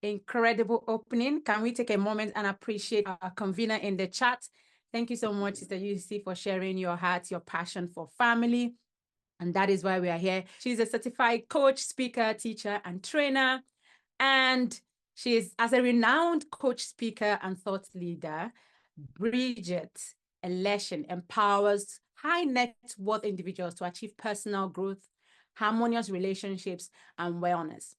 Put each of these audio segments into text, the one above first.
incredible opening. Can we take a moment and appreciate our convener in the chat? Thank you so much, Sister UC, for sharing your heart, your passion for family. And that is why we are here. She's a certified coach, speaker, teacher, and trainer. And she is, as a renowned coach, speaker, and thought leader, Bridget Elesin empowers high net worth individuals to achieve personal growth, harmonious relationships, and wellness.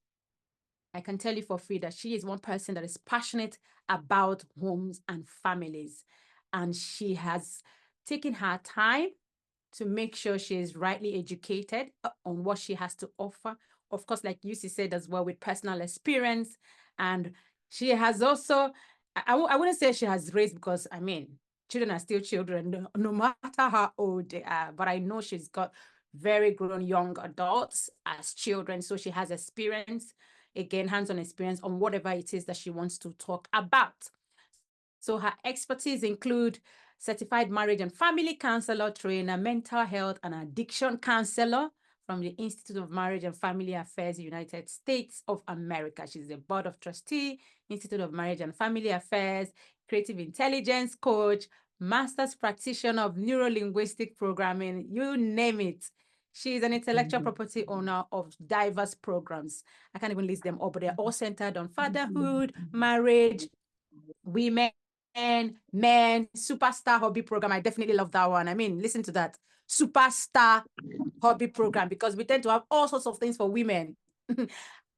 I can tell you for free that she is one person that is passionate about homes and families. And she has taken her time to make sure she is rightly educated on what she has to offer. Of course, like Yusi said as well, with personal experience. And she has also, I wouldn't say she has raised, because I mean, children are still children, no matter how old they are. But I know she's got very grown young adults as children. So she has experience, again, hands-on experience on whatever it is that she wants to talk about. So her expertise include certified marriage and family counselor, trainer, mental health and addiction counselor from the Institute of Marriage and Family Affairs, United States of America. She's a board of trustee, Institute of Marriage and Family Affairs, creative intelligence coach, master's practitioner of neuro-linguistic programming, you name it. She's an intellectual property owner of diverse programs. I can't even list them all, but they're all centered on fatherhood, marriage, women, men, superstar hobby program. I definitely love that one. I mean, listen to that. Superstar hobby program, because we tend to have all sorts of things for women.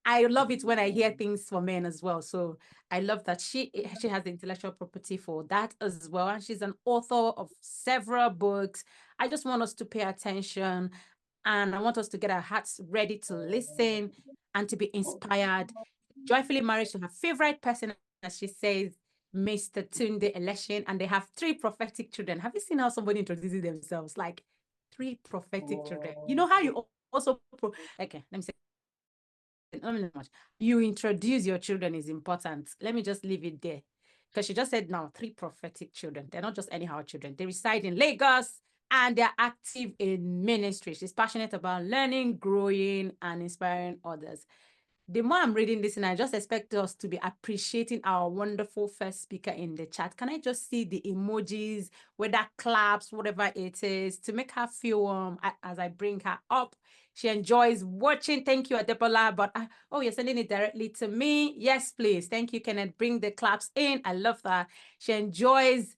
I love it when I hear things for men as well. So I love that she has the intellectual property for that as well. And she's an author of several books. I just want us to pay attention, and I want us to get our hearts ready to listen and to be inspired. Joyfully married to her favorite person, as she says, Mr. Tunde Elesin, and they have 3 prophetic children. Have you seen how somebody introduces themselves? Like 3 prophetic children. You know how you also, okay, let me say, you introduce your children is important. Let me just leave it there. Because she just said now 3 prophetic children. They're not just anyhow children. They reside in Lagos and they're active in ministry. She's passionate about learning, growing, and inspiring others. The more I'm reading this, and I just expect us to be appreciating our wonderful first speaker in the chat. Can I just see the emojis, whether claps, whatever it is, to make her feel warm as I bring her up? She enjoys watching. Thank you, Adebola. But oh, you're sending it directly to me. Yes, please. Thank you, Kenneth. Bring the claps in. I love that. She enjoys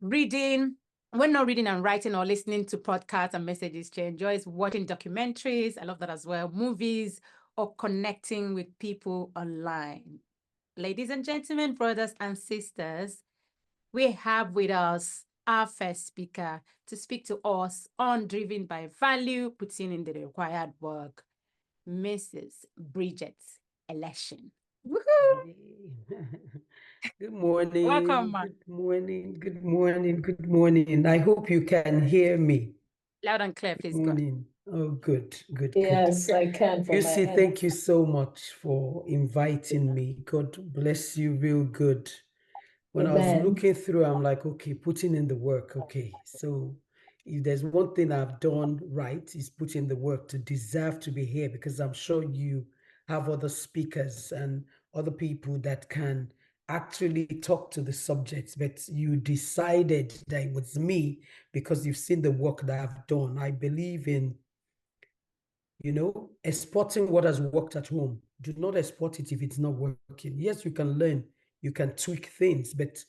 reading. When not reading and writing or listening to podcasts and messages, she enjoys watching documentaries. I love that as well. Movies, or connecting with people online. Ladies and gentlemen, brothers and sisters, we have with us our first speaker to speak to us on Driven by Value, putting in the required work, Mrs. Bridget Elesin. Woohoo! Good morning. Welcome, ma. Good morning. Good morning. Good morning. I hope you can hear me. Loud and clear, please. Good morning. Oh, good. Yes, I can. You see, thank you so much for inviting me. God bless you real good. When I was looking through, I'm like, okay, putting in the work. Okay, so if there's one thing I've done right, is put in the work to deserve to be here, because I'm sure you have other speakers and other people that can actually talk to the subjects, but you decided that it was me because you've seen the work that I've done. I believe in, exporting what has worked at home. Do not export it if it's not working. Yes, you can learn, you can tweak things, but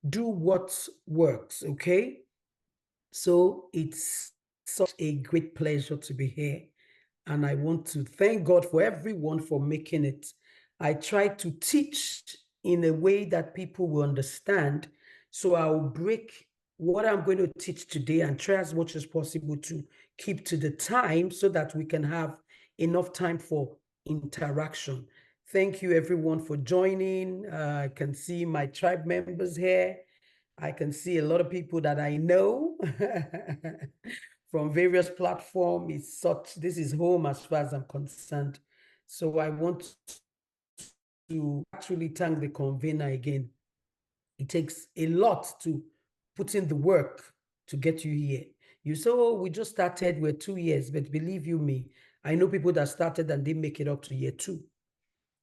do what works, okay? So it's such a great pleasure to be here. And I want to thank God for everyone for making it. I try to teach in a way that people will understand. So I'll break what I'm going to teach today and try as much as possible to keep to the time so that we can have enough time for interaction. Thank you everyone for joining. I can see my tribe members here. I can see a lot of people that I know from various platforms. This is home as far as I'm concerned. So I want to actually thank the convener again. It takes a lot to put in the work to get you here. You say, oh, we just started, we're 2 years, but believe you me, I know people that started and didn't make it up to year 2.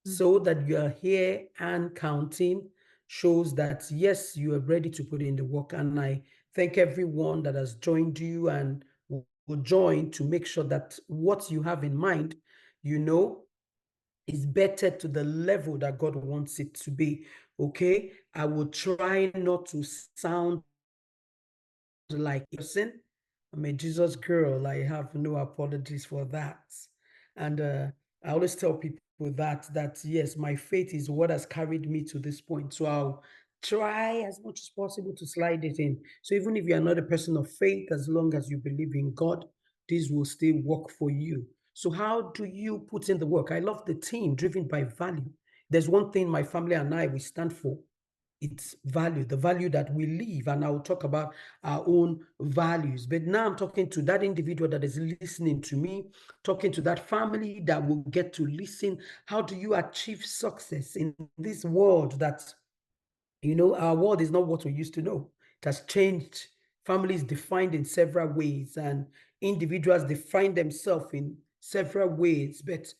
So that you are here and counting shows that, yes, you are ready to put in the work. And I thank everyone that has joined you and will join to make sure that what you have in mind, is better to the level that God wants it to be. Okay. I will try not to sound like Elesin. I'm a Jesus girl. I have no apologies for that. And I always tell people that yes, my faith is what has carried me to this point. So I'll try as much as possible to slide it in. So even if you're not a person of faith, as long as you believe in God, this will still work for you. So how do you put in the work? I love the team driven by value. There's one thing my family and I, we stand for. It's value, the value that we live. And I'll talk about our own values. But now I'm talking to that individual that is listening to me, talking to that family that will get to listen. How do you achieve success in this world that, our world is not what we used to know? It has changed. Families defined in several ways, and individuals define themselves in several ways. But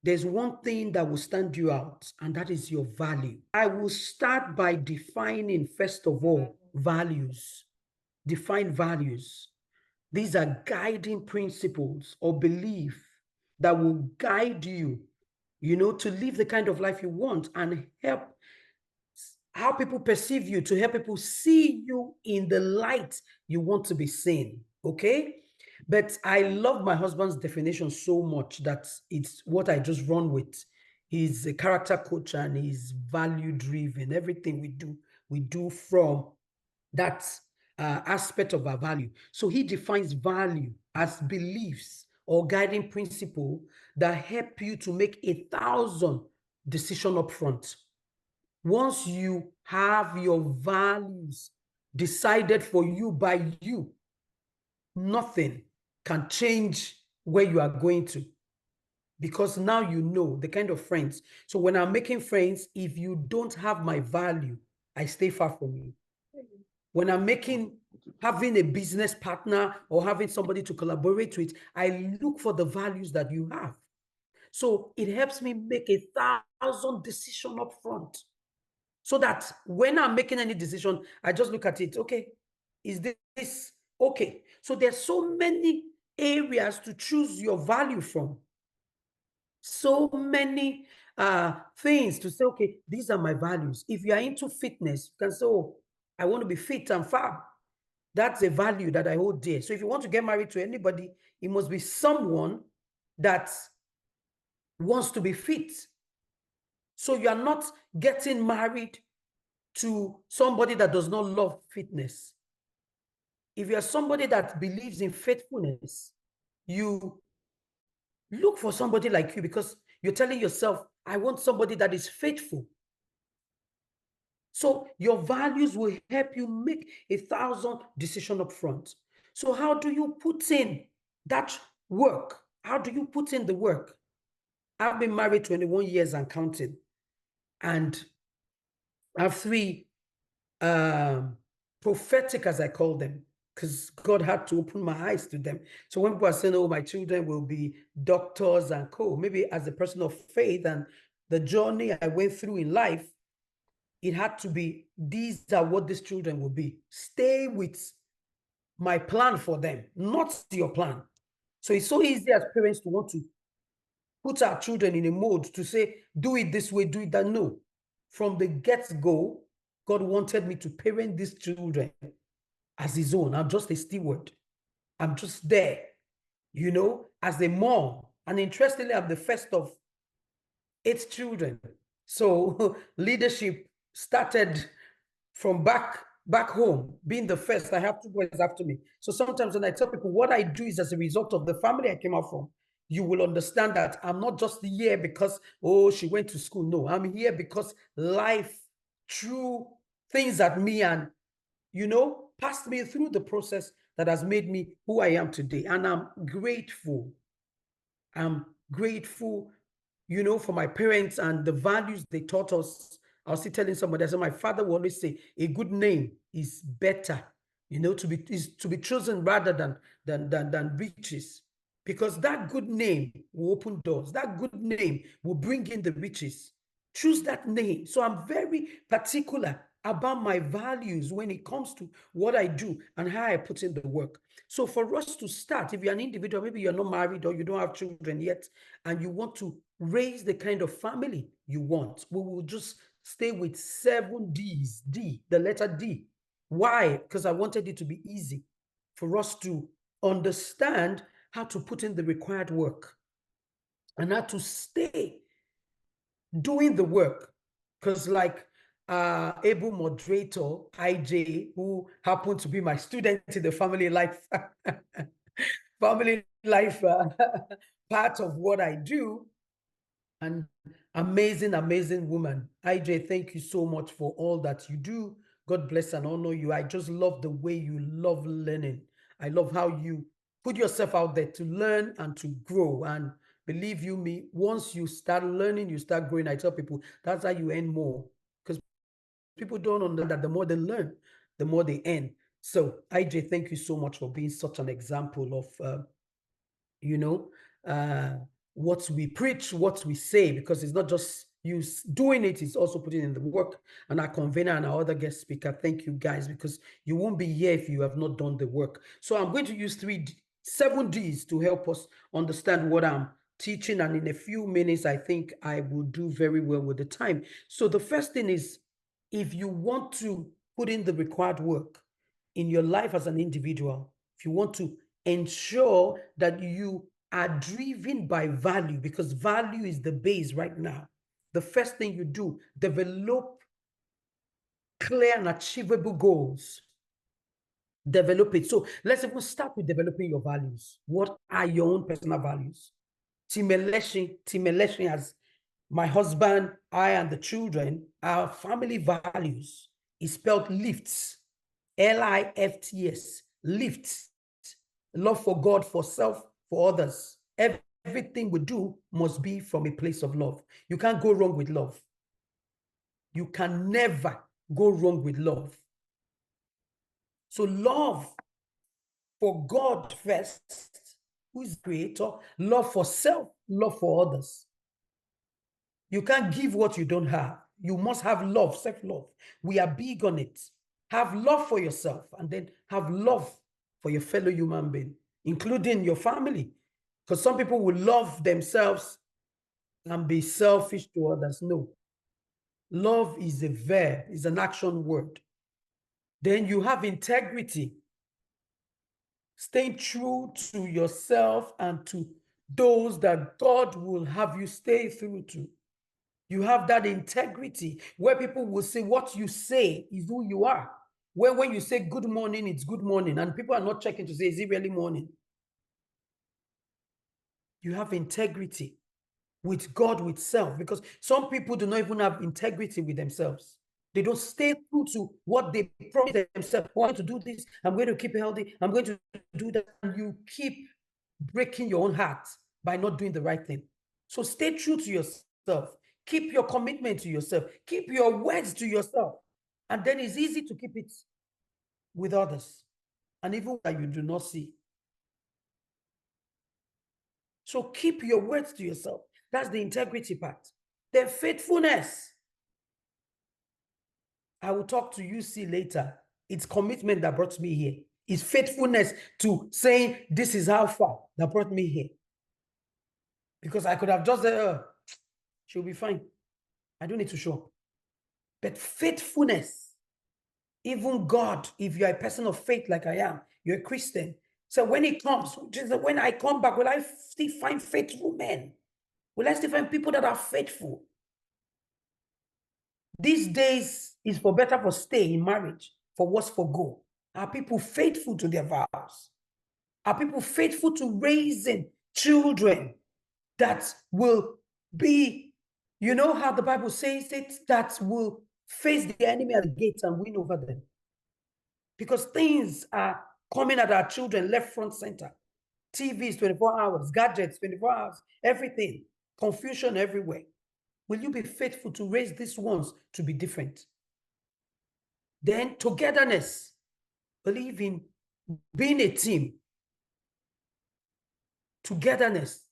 there's one thing that will stand you out, and that is your value. I will start by defining, first of all, values. Define values. These are guiding principles or belief that will guide you, to live the kind of life you want and help how people perceive you, to help people see you in the light you want to be seen. Okay? But I love my husband's definition so much that it's what I just run with. He's a character coach and he's value driven. Everything we do from that aspect of our value. So he defines value as beliefs or guiding principle that help you to make 1,000 decisions up front. Once you have your values decided for you by you, nothing can change where you are going to, because now you know the kind of friends. So when I'm making friends, if you don't have my value, I stay far from you. When I'm having a business partner or having somebody to collaborate with, I look for the values that you have. So it helps me make 1,000 decisions up front. So that when I'm making any decision, I just look at it. Okay, is this okay? So there's so many areas to choose your value from. So many things to say, okay, these are my values. If you are into fitness, you can say, oh, I want to be fit and fab. That's a value that I hold dear. So if you want to get married to anybody, it must be someone that wants to be fit. So you are not getting married to somebody that does not love fitness. If you are somebody that believes in faithfulness, you look for somebody like you because you're telling yourself, I want somebody that is faithful. So your values will help you make 1,000 decisions up front. So how do you put in that work? How do you put in the work? I've been married 21 years and counting, and I have 3 prophetic, as I call them, because God had to open my eyes to them. So when people are saying, oh, my children will be doctors and maybe as a person of faith and the journey I went through in life, it had to be, these are what these children will be. Stay with my plan for them, not your plan. So it's so easy as parents to want to put our children in a mode to say, do it this way, do it that. No. From the get-go, God wanted me to parent these children as his own. I'm just a steward. I'm just there, as a mom. And interestingly, I'm the first of 8 children. So leadership started from back home, being the first. I have 2 boys after me. So sometimes when I tell people what I do is as a result of the family I came out from, you will understand that I'm not just here because, oh, she went to school. No, I'm here because life threw things at me and, passed me through the process that has made me who I am today. And I'm grateful. I'm grateful, for my parents and the values they taught us. I was still telling somebody, I said, my father will always say, a good name is better, to be chosen rather than riches. because that good name will open doors. That good name will bring in the riches. Choose that name. So I'm very particular about my values when it comes to what I do and how I put in the work. So for us to start, if you're an individual, maybe you're not married or you don't have children yet, and you want to raise the kind of family you want, we will just stay with 7 Ds. D, the letter D. Why? Because I wanted it to be easy for us to understand how to put in the required work and how to stay doing the work. Because like able moderator IJ, who happened to be my student in the family life part of what I do, an amazing woman. IJ, thank you so much for all that you do. God bless and honor you. I just love the way you love learning. I love how you put yourself out there to learn and to grow. And believe you me, once you start learning, you start growing. I tell people that's how you earn more, because people don't understand that the more they learn, the more they earn. So IJ, thank you so much for being such an example of you know, what we preach, what we say, because it's not just you doing it, it's also putting in the work. And our convener and our other guest speaker, thank you guys, because you won't be here if you have not done the work. So I'm going to use 7 Ds to help us understand what I'm teaching. And in a few minutes, I think I will do very well with the time. So the first thing is, if you want to put in the required work in your life as an individual, if you want to ensure that you are driven by value, because value is the base right now. The first thing you do, develop clear and achievable goals. Develop it. So let's even start with developing your values. What are your own personal values? Team Elesin has my husband, I, and the children, our family values is spelled lifts. LIFTS. Lifts. Love for God, for self, for others. Everything we do must be from a place of love. You can't go wrong with love. You can never go wrong with love. So love for God first, who is creator, love for self, love for others. You can't give what you don't have. You must have love, self-love. We are big on it. Have love for yourself, and then have love for your fellow human being, including your family. Because some people will love themselves and be selfish to others. No. Love is a verb, is an action word. Then you have integrity. Staying true to yourself and to those that God will have you stay through to. You have that integrity where people will say what you say is who you are. When you say good morning, it's good morning, and people are not checking to say, is it really morning? You have integrity with God, with self, because some people do not even have integrity with themselves. They don't stay true to what they promise themselves. I want to do this. I'm going to keep healthy. I'm going to do that. And you keep breaking your own heart by not doing the right thing. So stay true to yourself. Keep your commitment to yourself. Keep your words to yourself. And then it's easy to keep it with others. And even that you do not see. So keep your words to yourself. That's the integrity part. Then faithfulness. I will talk to UC later. It's commitment that brought me here. It's faithfulness to saying, this is how far that brought me here. Because I could have just said, she'll be fine. I don't need to show up. But faithfulness, even God, if you're a person of faith like I am, you're a Christian. So when it comes, when I come back, will I still find faithful men? Will I still find people that are faithful? These days is for better for stay in marriage, for worse for go. Are people faithful to their vows? Are people faithful to raising children that will be, you know how the Bible says it, that will face the enemy at the gates and win over them? Because things are coming at our children left, front, center. TVs 24 hours, gadgets 24 hours, everything, confusion everywhere. Will you be faithful to raise these ones to be different? Then togetherness. Believe in being a team. togetherness.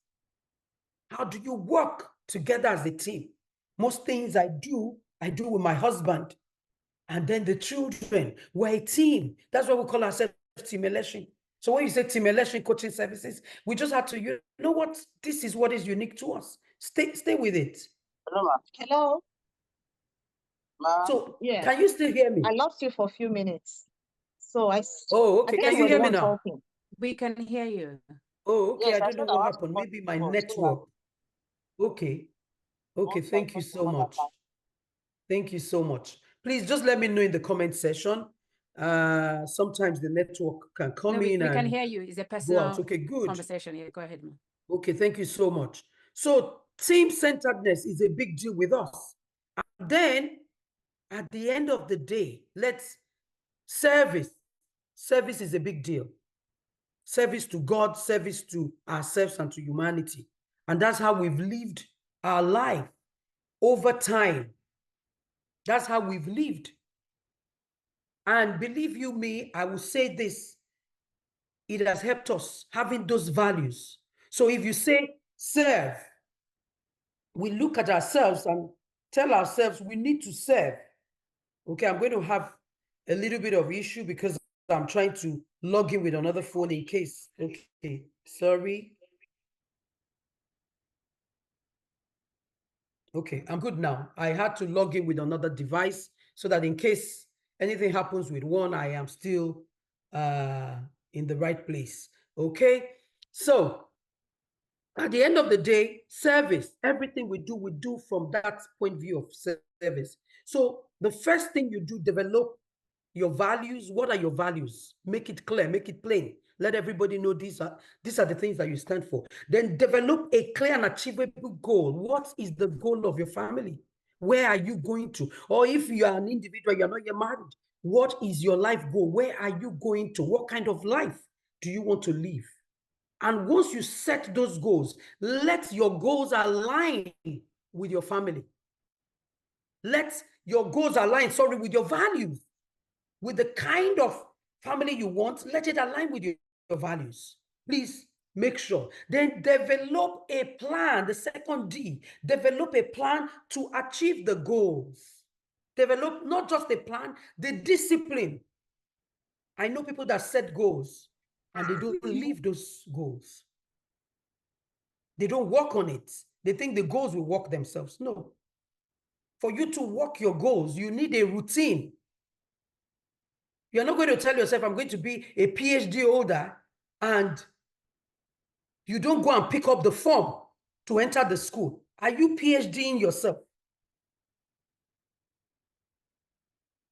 How do you work together as a team? Most things I do with my husband. And then the children, we're a team. That's why we call ourselves Team Elesin. So when you say Team Elesin Coaching Services, we just have to, you know what? This is what is unique to us. Stay with it. Hello. So Yeah. can you still hear me? I lost you for a few minutes. So Oh, okay. Can you hear me now? Talking. We can hear you. Oh, okay. Yes, I don't know what happened. Maybe my network. Okay. Okay. Thank you so much. Thank you so much. Please just let me know in the comment section. Sometimes the network can come we in and can hear you. It's a go personal out. Okay, good. conversation. Yeah, go ahead, man. Okay, thank you so much. So team-centeredness is a big deal with us. And then at the end of the day, service is a big deal. Service to God, service to ourselves and to humanity. And that's how we've lived our life over time. That's how we've lived. And believe you me, I will say this, it has helped us having those values. So if you say serve, we look at ourselves and tell ourselves we need to serve. Okay, I'm going to have a little bit of issue because I'm trying to log in with another phone in case. Okay, sorry. Okay, I'm good now. I had to log in with another device so that in case anything happens with one, I am still in the right place. Okay, so at the end of the day, service, everything we do from that point of view of service. So the first thing you do, develop your values. What are your values? Make it clear, make it plain. Let everybody know these are the things that you stand for. Then develop a clear and achievable goal. What is the goal of your family? Where are you going to? Or if you are an individual, you're not yet married, what is your life goal? Where are you going to? What kind of life do you want to live? And once you set those goals, let your goals align with your family. Let your goals align, with your values, with the kind of family you want. Let it align with your values. Please make sure. Then develop a plan. The second D, develop a plan to achieve the goals. Develop not just a plan, the discipline. I know people that set goals and they don't live those goals. They don't work on it. They think the goals will work themselves. No. For you to work your goals, you need a routine. You're not going to tell yourself, I'm going to be a PhD holder, and you don't go and pick up the form to enter the school. Are you PhDing yourself?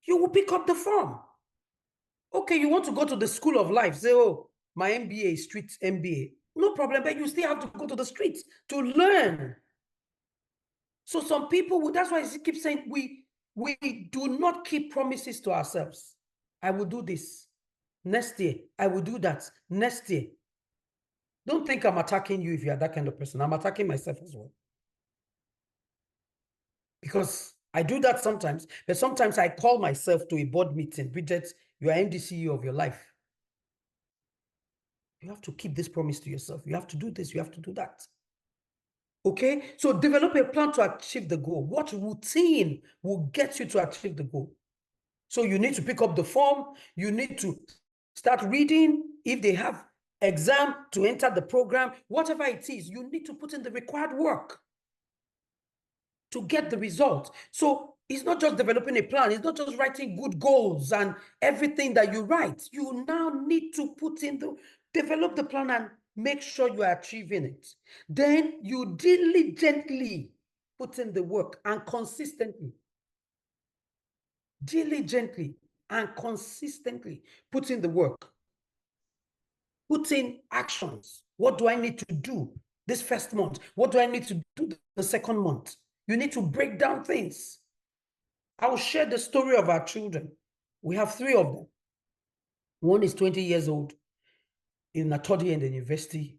You will pick up the form. Okay, you want to go to the school of life. Say, oh, my MBA is street MBA. No problem, but you still have to go to the streets to learn. So some people, that's why I keep saying we do not keep promises to ourselves. I will do this next year. I will do that next year. Don't think I'm attacking you if you are that kind of person. I'm attacking myself as well. Because I do that sometimes, but sometimes I call myself to a board meeting. Bridget, you are MD CEO of your life. You have to keep this promise to yourself. You have to do this. You have to do that. Okay? So develop a plan to achieve the goal. What routine will get you to achieve the goal? So you need to pick up the form. You need to start reading. If they have exam to enter the program, whatever it is, you need to put in the required work to get the result. So it's not just developing a plan. It's not just writing good goals and everything that you write. You now need to develop the plan and make sure you are achieving it. Then you diligently put in the work and consistently. Diligently and consistently put in the work. Put in actions. What do I need to do this first month? What do I need to do the second month? You need to break down things. I will share the story of our children. We have 3 of them. One is 20 years old in a third year in the university.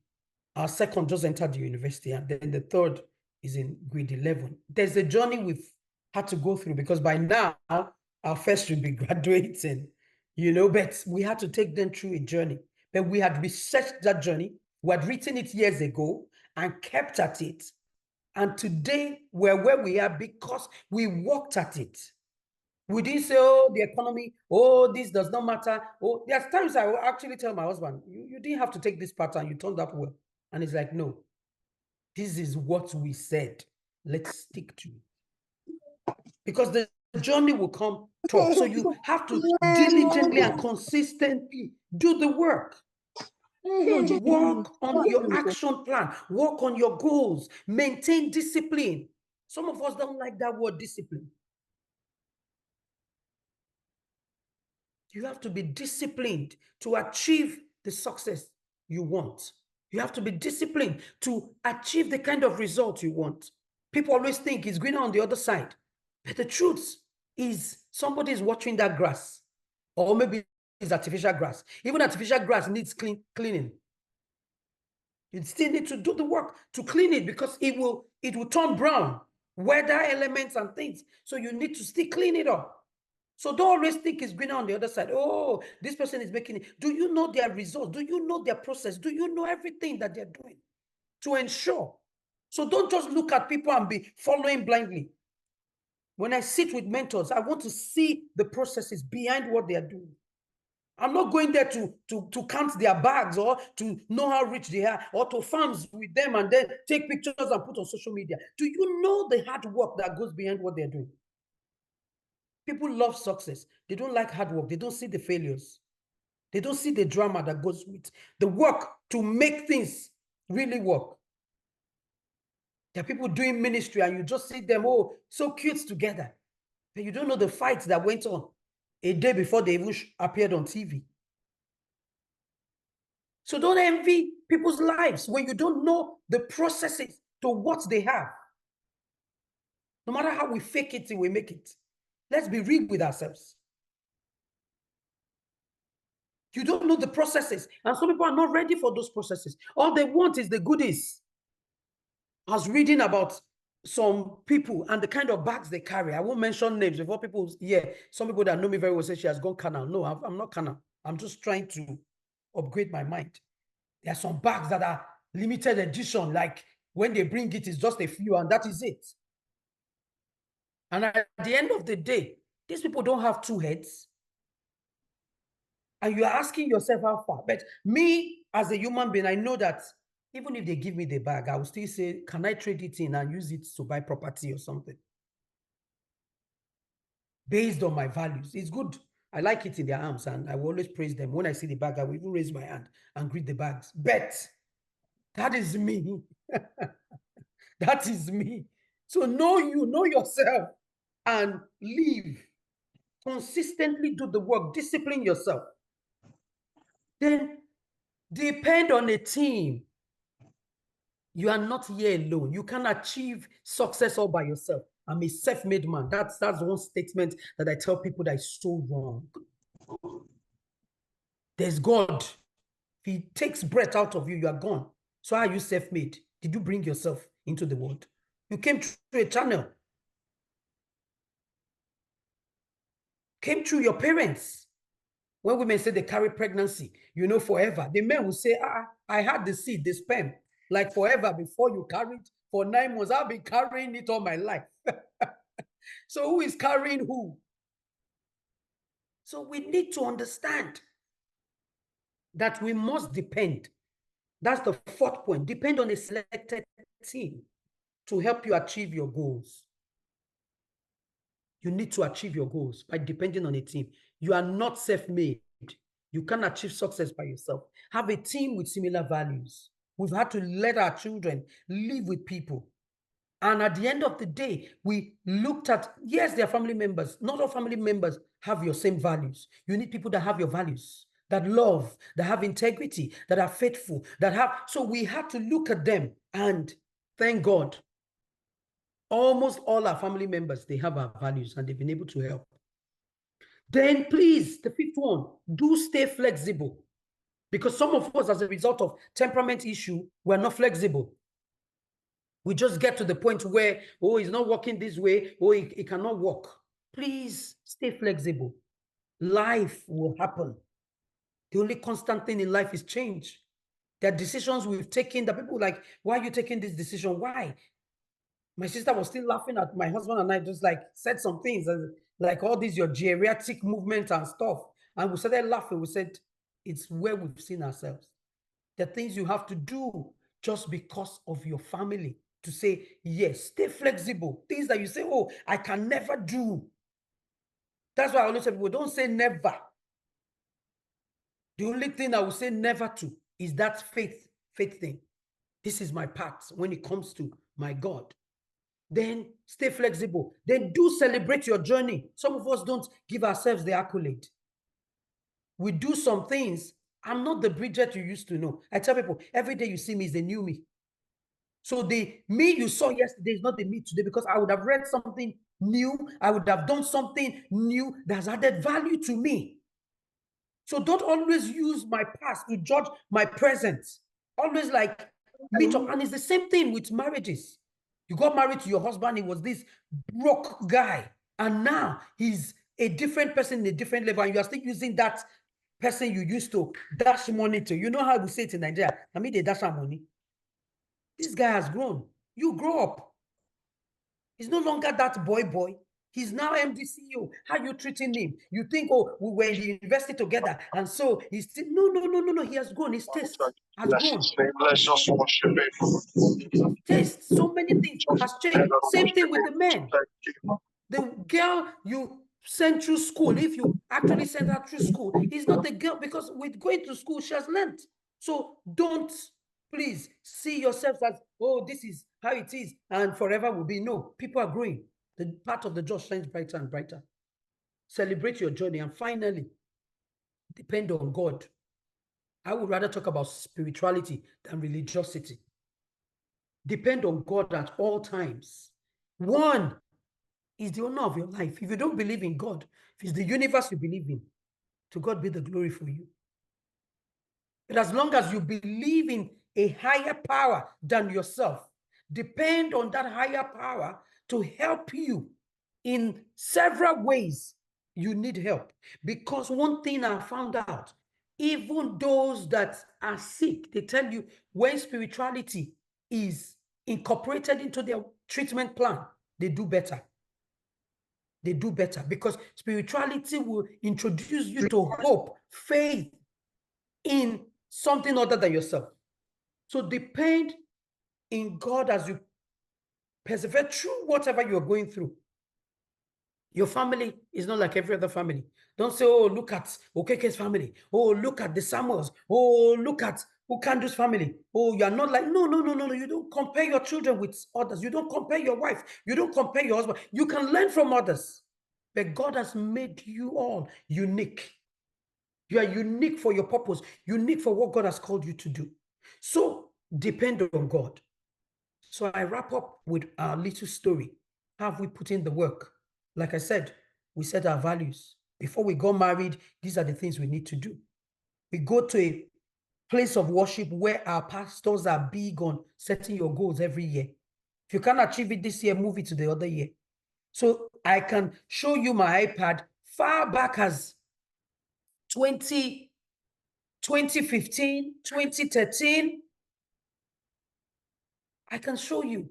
Our second just entered the university, and then the third is in grade 11. There's a journey we've had to go through because by now our first should be graduating, but we had to take them through a journey. But we had researched that journey. We had written it years ago and kept at it. And today we're where we are because we worked at it. We didn't say, oh, the economy, oh, this does not matter. Oh, there's times I will actually tell my husband, you didn't have to take this pattern, you turned out well. And he's like, no, this is what we said. Let's stick to it. Because the journey will come tough. So you have to diligently and consistently do the work. Work on your action plan. Work on your goals. Maintain discipline. Some of us don't like that word discipline. You have to be disciplined to achieve the success you want. You have to be disciplined to achieve the kind of result you want. People always think it's greener on the other side. But the truth is somebody is watering that grass. Or maybe it's artificial grass. Even artificial grass needs cleaning. You still need to do the work to clean it because it will turn brown, weather elements and things. So you need to still clean it up. So don't always think it's greener on the other side. Oh, this person is making it. Do you know their results? Do you know their process? Do you know everything that they're doing to ensure? So don't just look at people and be following blindly. When I sit with mentors, I want to see the processes behind what they are doing. I'm not going there to count their bags or to know how rich they are or to farms with them and then take pictures and put on social media. Do you know the hard work that goes behind what they're doing? People love success. They don't like hard work. They don't see the failures. They don't see the drama that goes with the work to make things really work. There are people doing ministry and you just see them, oh, so cute together. But you don't know the fights that went on a day before they even appeared on TV. So don't envy people's lives when you don't know the processes to what they have. No matter how we fake it till we make it. Let's be real with ourselves. You don't know the processes. And some people are not ready for those processes. All they want is the goodies. I was reading about some people and the kind of bags they carry. I won't mention names before people, some people that know me very well say she has gone carnal. No, I'm not carnal. I'm just trying to upgrade my mind. There are some bags that are limited edition, like when they bring it, it's just a few and that is it. And at the end of the day, these people don't have two heads. And you're asking yourself how far. But me, as a human being, I know that even if they give me the bag, I will still say, can I trade it in and use it to buy property or something? Based on my values. It's good. I like it in their arms and I will always praise them. When I see the bag, I will even raise my hand and greet the bags. But that is me. That is me. So know you, know yourself and live. Consistently do the work. Discipline yourself. Then depend on a team. You are not here alone. You can achieve success all by yourself. I'm a self-made man. That's one statement that I tell people that is so wrong. There's God. If he takes breath out of you, you are gone. So how are you self-made? Did you bring yourself into the world? You came through a channel. Came through your parents. When women say they carry pregnancy, forever. The men will say, I had the seed, the sperm, like forever before you carried for 9 months. I've been carrying it all my life. So who is carrying who? So we need to understand that we must depend. That's the fourth point. Depend on a selected team to help you achieve your goals. You need to achieve your goals by depending on a team. You are not self-made. You can't achieve success by yourself. Have a team with similar values. We've had to let our children live with people. And at the end of the day, we looked at, yes, they're family members. Not all family members have your same values. You need people that have your values, that love, that have integrity, that are faithful, so we had to look at them and thank God. Almost all our family members, they have our values and they've been able to help. Then please, the fifth one, do stay flexible. Because some of us, as a result of temperament issue, we're not flexible. We just get to the point where, oh, it's not working this way, oh, it cannot work. Please stay flexible. Life will happen. The only constant thing in life is change. There are decisions we've taken that people like, why are you taking this decision? Why? My sister was still laughing at my husband and I just like said some things like all these, your geriatric movement and stuff. And we started laughing. We said, it's where we've seen ourselves. The things you have to do just because of your family to say, yes, stay flexible. Things that you say, oh, I can never do. That's why I always say, people don't say never. The only thing I will say never to is that faith thing. This is my part when it comes to my God. Then stay flexible. Then do celebrate your journey. Some of us don't give ourselves the accolade. We do some things. I'm not the Bridget you used to know. I tell people, every day you see me is the new me. So the me you saw yesterday is not the me today, because I would have read something new. I would have done something new that's added value to me. So don't always use my past to judge my present. Always like meet up. And it's the same thing with marriages. You got married to your husband, he was this broke guy. And now he's a different person in a different level. And you are still using that person you used to dash money to. You know how we say it in Nigeria. I mean, they dash our money. This guy has grown. You grow up. He's no longer that boy. He's now MD CEO. How are you treating him? You think, oh, we were in the university together, and so he's still no. He has grown. His taste has grown. Taste, so many things has changed. Same thing with the men. The girl you sent through school, if you actually sent her through school, is not the girl, because with going to school, she has learned. So don't please see yourselves as, oh, this is how it is and forever will be. No, people are growing. The part of the job shines brighter and brighter. Celebrate your journey. And finally, depend on God. I would rather talk about spirituality than religiosity. Depend on God at all times. One is the owner of your life. If you don't believe in God, if it's the universe you believe in, to God be the glory for you. But as long as you believe in a higher power than yourself, depend on that higher power to help you in several ways. You need help. Because one thing I found out, even those that are sick, they tell you when spirituality is incorporated into their treatment plan, they do better. They do better because spirituality will introduce you to hope, faith in something other than yourself. So depend in God as you persevere through whatever you're going through. Your family is not like every other family. Don't say, oh, look at Okeke's family. Oh, look at the Samuels. Oh, look at Ukandu's family. Oh, you're not like, no. You don't compare your children with others. You don't compare your wife. You don't compare your husband. You can learn from others. But God has made you all unique. You are unique for your purpose, unique for what God has called you to do. So depend on God. So I wrap up with our little story. How have we put in the work? Like I said, we set our values. Before we got married, these are the things we need to do. We go to a place of worship where our pastors are big on setting your goals every year. If you can't achieve it this year, move it to the other year. So I can show you my iPad far back as 2015, 2013. I can show you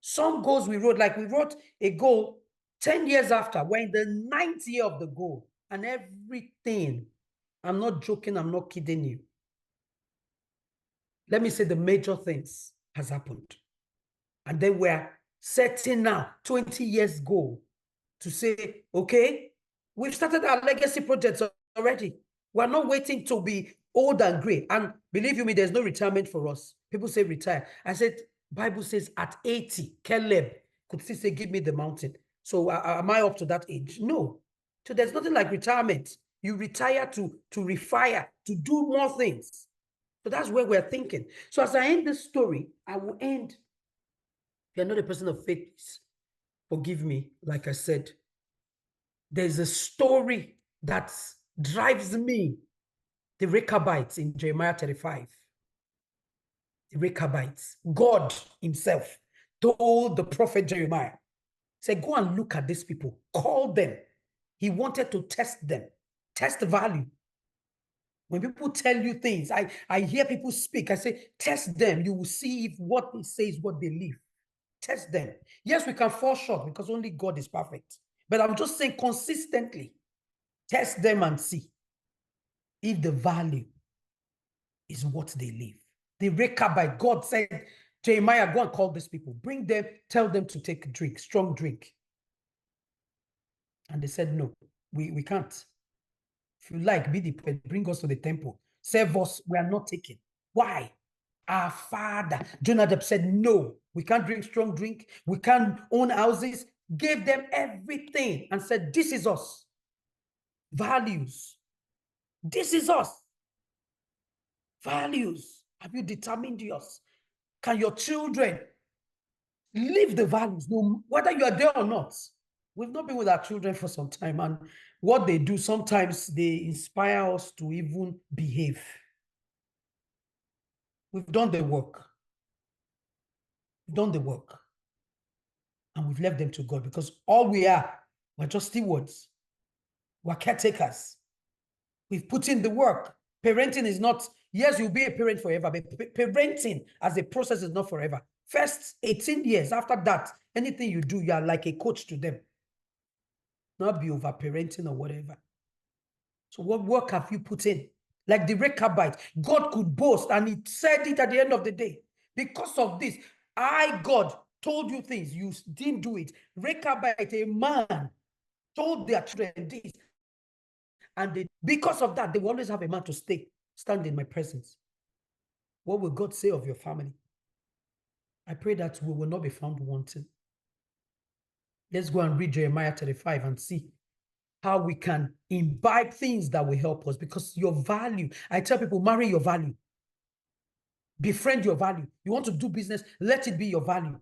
some goals we wrote. Like we wrote a goal 10 years after. We're in the 9th year of the goal. And everything, I'm not joking, I'm not kidding you. Let me say the major things has happened. And then we're setting now 20 years goal to say, okay, we've started our legacy projects already. We're not waiting to be old and gray. And believe you me, there's no retirement for us. People say retire. I said, Bible says at 80, Caleb could still say, give me the mountain. So am I up to that age? No. So there's nothing like retirement. You retire to refire, to do more things. So that's where we're thinking. So as I end this story, I will end. If you're not a person of faith, forgive me. Like I said, there's a story that drives me. The Rechabites in Jeremiah 35. The Rechabites. God himself told the prophet Jeremiah, say, go and look at these people. Call them. He wanted to test them. Test the value. When people tell you things, I hear people speak. I say, test them. You will see if what they say is what they live. Test them. Yes, we can fall short because only God is perfect. But I'm just saying consistently, test them and see if the value is what they live. The Rechabite, God said, Jeremiah, go and call these people. Bring them, tell them to take a drink, strong drink. And they said, no, we can't. If you like, be the prophet, bring us to the temple. Serve us, we are not taking. Why? Our father, Jonadab said, no, we can't drink strong drink. We can't own houses. Gave them everything and said, this is us. Values. This is us. Values. Have you determined yours? Can your children live the values, no, whether you are there or not? We've not been with our children for some time, and what they do, sometimes they inspire us to even behave. We've done the work. We've done the work. And we've left them to God, because all we are, we're just stewards. We're caretakers. We've put in the work. Parenting is not, yes, you'll be a parent forever, but parenting as a process is not forever. First 18 years, after that, anything you do, you are like a coach to them. Not be over parenting or whatever. So what work have you put in? Like the Rechabite, God could boast, and he said it at the end of the day. Because of this, God, told you things, you didn't do it. Rechabite, a man, told their children this. And because of that, they will always have a man to stand in my presence. What will God say of your family? I pray that we will not be found wanting. Let's go and read Jeremiah 35 and see how we can imbibe things that will help us, because your value, I tell people, marry your value. Befriend your value. You want to do business, let it be your value.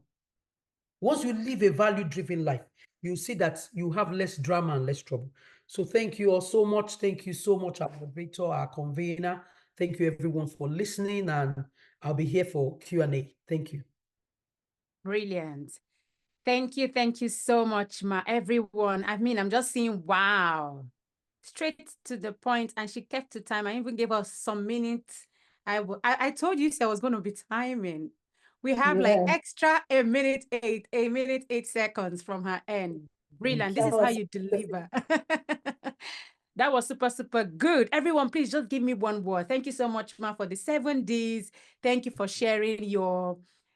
Once you live a value-driven life, you see that you have less drama and less trouble. So thank you all so much. Thank you so much, our moderator, our convener. Thank you everyone for listening, and I'll be here for Q&A. Thank you. Brilliant. Thank you so much, Ma. Everyone. I mean, I'm just seeing, wow. Straight to the point, and she kept to time. I even gave us some minutes. I told you so I was going to be timing. We have like extra a minute 8 seconds from her end. Brilliant. This is how you deliver. That was super, super good. Everyone, please just give me one word. Thank you so much, Ma, for the 7 Ds. Thank you for sharing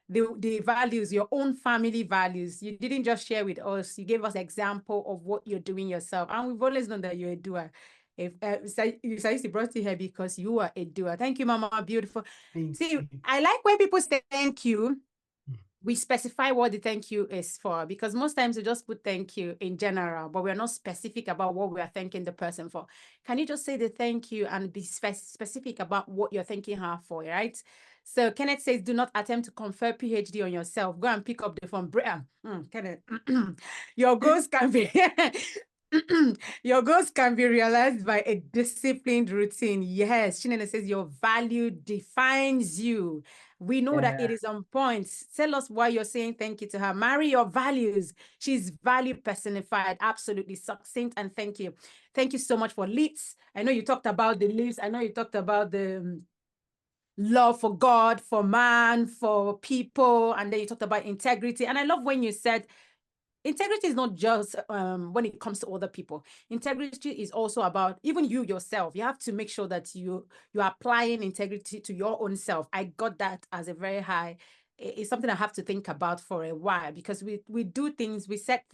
the values, your own family values. You didn't just share with us. You gave us example of what you're doing yourself. And we've always known that you're a doer. If Saisi brought you here because you are a doer. Thank you, Mama. Beautiful. See, I like when people say thank you. We specify what the thank you is for, because most times we just put thank you in general, but we're not specific about what we are thanking the person for. Can you just say the thank you and be specific about what you're thanking her for, right? So Kenneth says, do not attempt to confer PhD on yourself. Go and pick up the phone. Kenneth, your goals can be your goals can be realized by a disciplined routine. Yes, Chinene says your value defines you. We know that it is on point. Tell us why you're saying thank you to her. Marry your values. She's value personified. Absolutely succinct. And thank you. Thank you so much for leads. I know you talked about the leads. I know you talked about the love for God, for man, for people. And then you talked about integrity. And I love when you said, integrity is not just when it comes to other people. Integrity is also about even you yourself. You have to make sure that you're applying integrity to your own self. I got that as a very high. It's something I have to think about for a while, because we do things, we set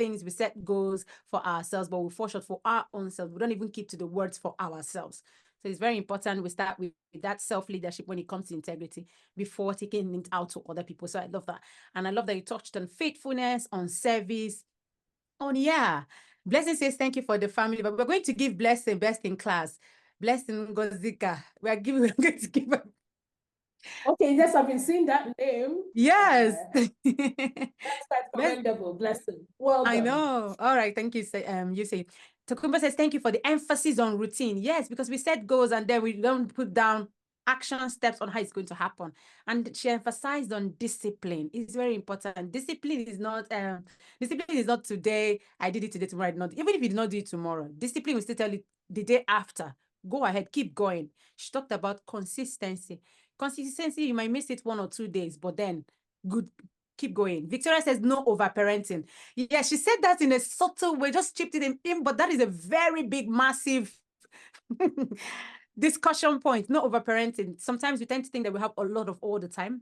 goals for ourselves, but we fall short for our own selves. We don't even keep to the words for ourselves. So it's very important we start with that self-leadership when it comes to integrity before taking it out to other people. So I love that. And I love that you touched on faithfulness, on service. Oh, yeah. Blessing says, thank you for the family, but we're going to give Blessing best in class. Blessing Gozika. We're going to give her. Okay, yes, I've been seeing that name. Yes. That's commendable. Blessing. Well done. I know. All right. Thank you. You say, Tokumba says, thank you for the emphasis on routine. Yes, because we set goals and then we don't put down action steps on how it's going to happen. And she emphasized on discipline. It's very important. Discipline is not today. I did it today, tomorrow I did not. Even if you did not do it tomorrow, discipline will still tell you the day after. Go ahead, keep going. She talked about consistency. Consistency, you might miss it 1 or 2 days, but then good, keep going. Victoria says no over-parenting. Yeah, she said that in a subtle way, just chipped it in, but that is a very big, massive discussion point. No over-parenting. Sometimes we tend to think that we have a lot of all the time,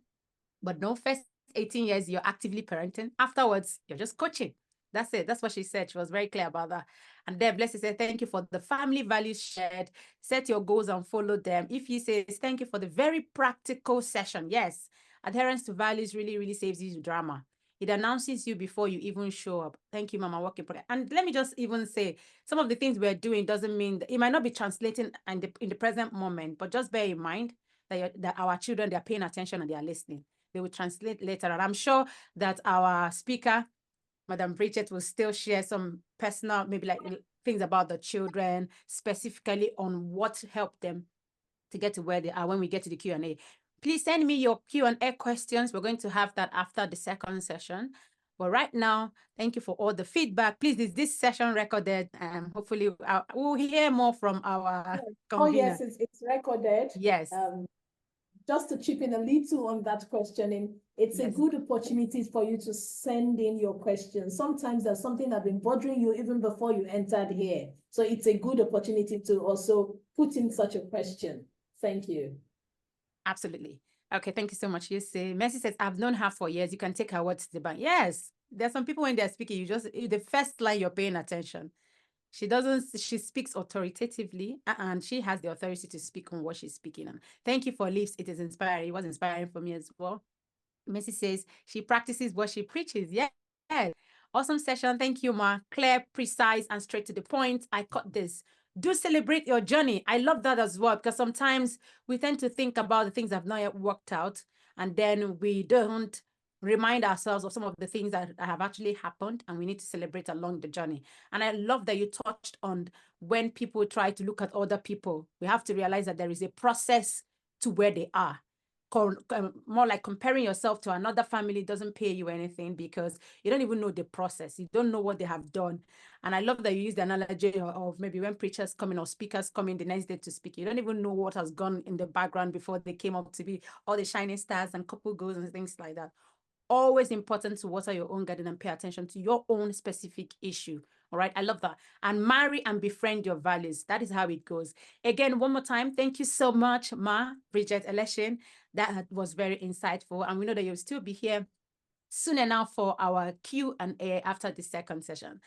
but no, first 18 years, you're actively parenting. Afterwards, you're just coaching. That's it. That's what she said. She was very clear about that. And there, Blessed said, thank you for the family values shared. Set your goals and follow them. If he says, thank you for the very practical session. Yes, adherence to values really, really saves you drama. It announces you before you even show up. Thank you, Mama. Work in progress. And let me just even say, some of the things we're doing doesn't mean that it might not be translating in the present moment, but just bear in mind that our children, they're paying attention and they are listening. They will translate later. And I'm sure that our speaker, Madam Bridget, will still share some personal, maybe like things about the children, specifically on what helped them to get to where they are when we get to the Q&A. Please send me your Q&A questions. We're going to have that after the second session. But right now, thank you for all the feedback. Please, is this session recorded? Hopefully, we'll hear more from our convener. Oh, yes, it's recorded. Yes. Just to chip in a little on that questioning, it's a good opportunity for you to send in your questions. Sometimes there's something that's been bothering you even before you entered here. So it's a good opportunity to also put in such a question. Thank you. Absolutely. Okay, thank you so much. You say, Mercy says, I've known her for years. You can take her words to the bank. Yes, there's some people when they're speaking, the first line you're paying attention. She speaks authoritatively and she has the authority to speak on what she's speaking on. Thank you for Leaves. It is inspiring. It was inspiring for me as well. Mercy says she practices what she preaches. Yeah. Awesome session. Thank you, Ma. Clear, precise, and straight to the point. I caught this. Do celebrate your journey. I love that as well, because sometimes we tend to think about the things that have not yet worked out, and then we don't remind ourselves of some of the things that have actually happened, and we need to celebrate along the journey. And I love that you touched on when people try to look at other people, we have to realize that there is a process to where they are. More like comparing yourself to another family doesn't pay you anything because you don't even know the process. You don't know what they have done. And I love that you use the analogy of maybe when preachers come in or speakers come in the next day to speak, you don't even know what has gone in the background before they came up to be all the shining stars and couple goals and things like that. Always important to water your own garden and pay attention to your own specific issue. All right. I love that. And marry and befriend your values. That is how it goes. Again, one more time. Thank you so much, Ma, Bridget, Elesin. That was very insightful. And we know that you'll still be here soon enough for our Q&A after the second session.